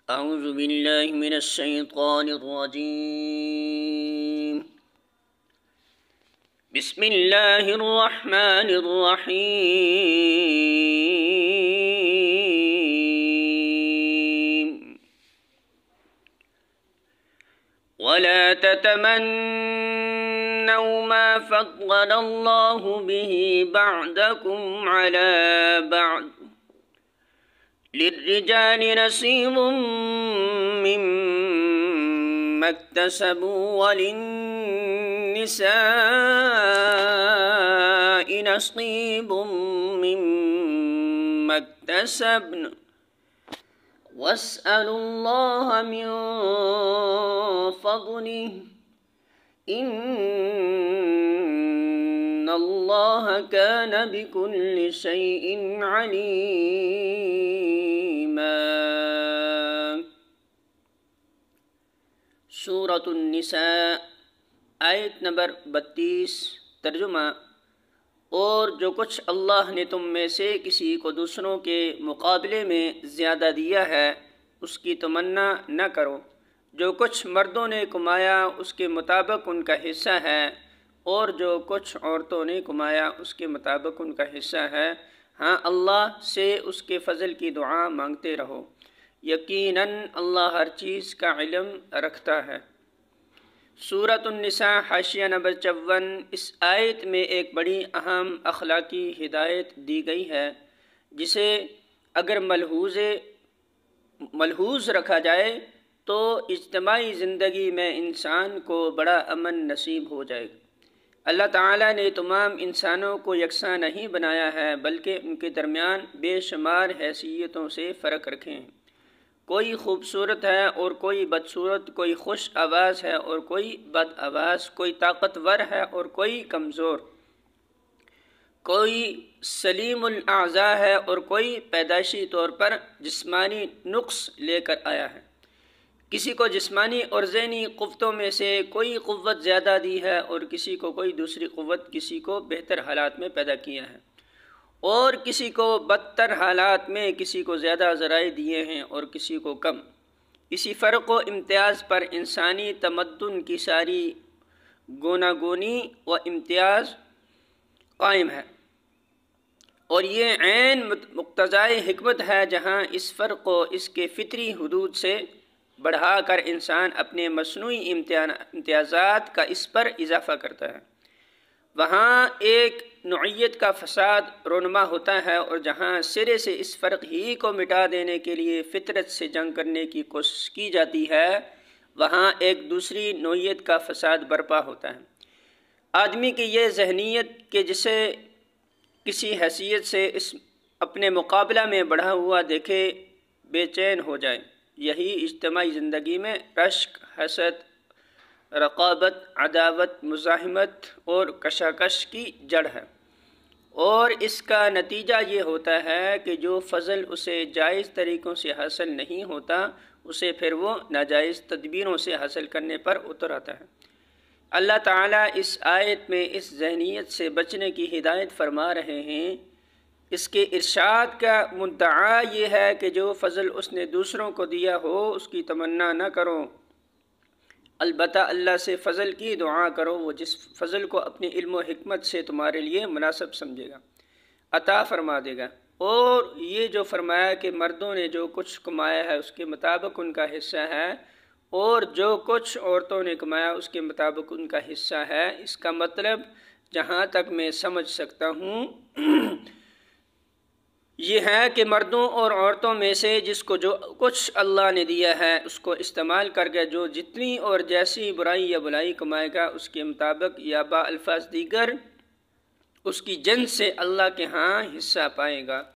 أعوذ بالله من الشيطان الرجيم. بسم الله الرحمن الرحيم. ولا تتمنوا ما فضل الله به بعضكم على بعض، للرجال نصيب مما اكتسبوا وللنساء نصيب مما اكتسبن، واسألوا الله من فضله إن الله كان بكل شيء عليما. سورۃ النساء آیت نمبر 32. ترجمہ: اور جو کچھ اللہ نے تم میں سے کسی کو دوسروں کے مقابلے میں زیادہ دیا ہے اس کی تمنا نہ کرو. جو کچھ مردوں نے کمایا اس کے مطابق ان کا حصہ ہے، اور جو کچھ عورتوں نے کمایا اس کے مطابق ان کا حصہ ہے. ہاں، اللہ سے اس کے فضل کی دعا مانگتے رہو، یقیناً اللہ ہر چیز کا علم رکھتا ہے. سورۃ النساء حاشیہ نمبر 54. اس آیت میں ایک بڑی اہم اخلاقی ہدایت دی گئی ہے جسے اگر ملحوظ رکھا جائے تو اجتماعی زندگی میں انسان کو بڑا امن نصیب ہو جائے گا. اللہ تعالیٰ نے تمام انسانوں کو یکساں نہیں بنایا ہے، بلکہ ان کے درمیان بے شمار حیثیتوں سے فرق رکھے ہیں. کوئی خوبصورت ہے اور کوئی بدصورت، کوئی خوش آواز ہے اور کوئی بد آواز، کوئی طاقتور ہے اور کوئی کمزور، کوئی سلیم الاعضاء ہے اور کوئی پیدائشی طور پر جسمانی نقص لے کر آیا ہے. کسی کو جسمانی اور ذہنی قوتوں میں سے کوئی قوت زیادہ دی ہے اور کسی کو کوئی دوسری قوت، کسی کو بہتر حالات میں پیدا کیا ہے اور کسی کو بدتر حالات میں، کسی کو زیادہ ذرائع دیے ہیں اور کسی کو کم. اسی فرق و امتیاز پر انسانی تمدن کی ساری گوناگونی و امتیاز قائم ہے، اور یہ عین مقتضائے حکمت ہے جہاں اس فرق کو اس کے فطری حدود سے بڑھا کر انسان اپنے مصنوعی امتیازات کا اس پر اضافہ کرتا ہے، وہاں ایک نوعیت کا فساد رونما ہوتا ہے، اور جہاں سرے سے اس فرق ہی کو مٹا دینے کے لیے فطرت سے جنگ کرنے کی کوشش کی جاتی ہے، وہاں ایک دوسری نوعیت کا فساد برپا ہوتا ہے. آدمی کی یہ ذہنیت کہ جسے کسی حیثیت سے اس اپنے مقابلہ میں بڑھا ہوا دیکھے بے چین ہو جائے، یہی اجتماعی زندگی میں رشک، حسد، رقابت، عداوت، مزاحمت اور کشاکش کی جڑ ہے. اور اس کا نتیجہ یہ ہوتا ہے کہ جو فضل اسے جائز طریقوں سے حاصل نہیں ہوتا اسے پھر وہ ناجائز تدبیروں سے حاصل کرنے پر اتر آتا ہے. اللہ تعالیٰ اس آیت میں اس ذہنیت سے بچنے کی ہدایت فرما رہے ہیں. اس کے ارشاد کا مدعا یہ ہے کہ جو فضل اس نے دوسروں کو دیا ہو اس کی تمنا نہ کرو، البتہ اللہ سے فضل کی دعا کرو، وہ جس فضل کو اپنی علم و حکمت سے تمہارے لیے مناسب سمجھے گا عطا فرما دے گا. اور یہ جو فرمایا کہ مردوں نے جو کچھ کمایا ہے اس کے مطابق ان کا حصہ ہے، اور جو کچھ عورتوں نے کمایا اس کے مطابق ان کا حصہ ہے، اس کا مطلب جہاں تک میں سمجھ سکتا ہوں یہ ہے کہ مردوں اور عورتوں میں سے جس کو جو کچھ اللہ نے دیا ہے اس کو استعمال کر کے جو جتنی اور جیسی برائی یا بلائی کمائے گا اس کے مطابق یا با الفاظ دیگر اس کی جنس سے اللہ کے ہاں حصہ پائے گا.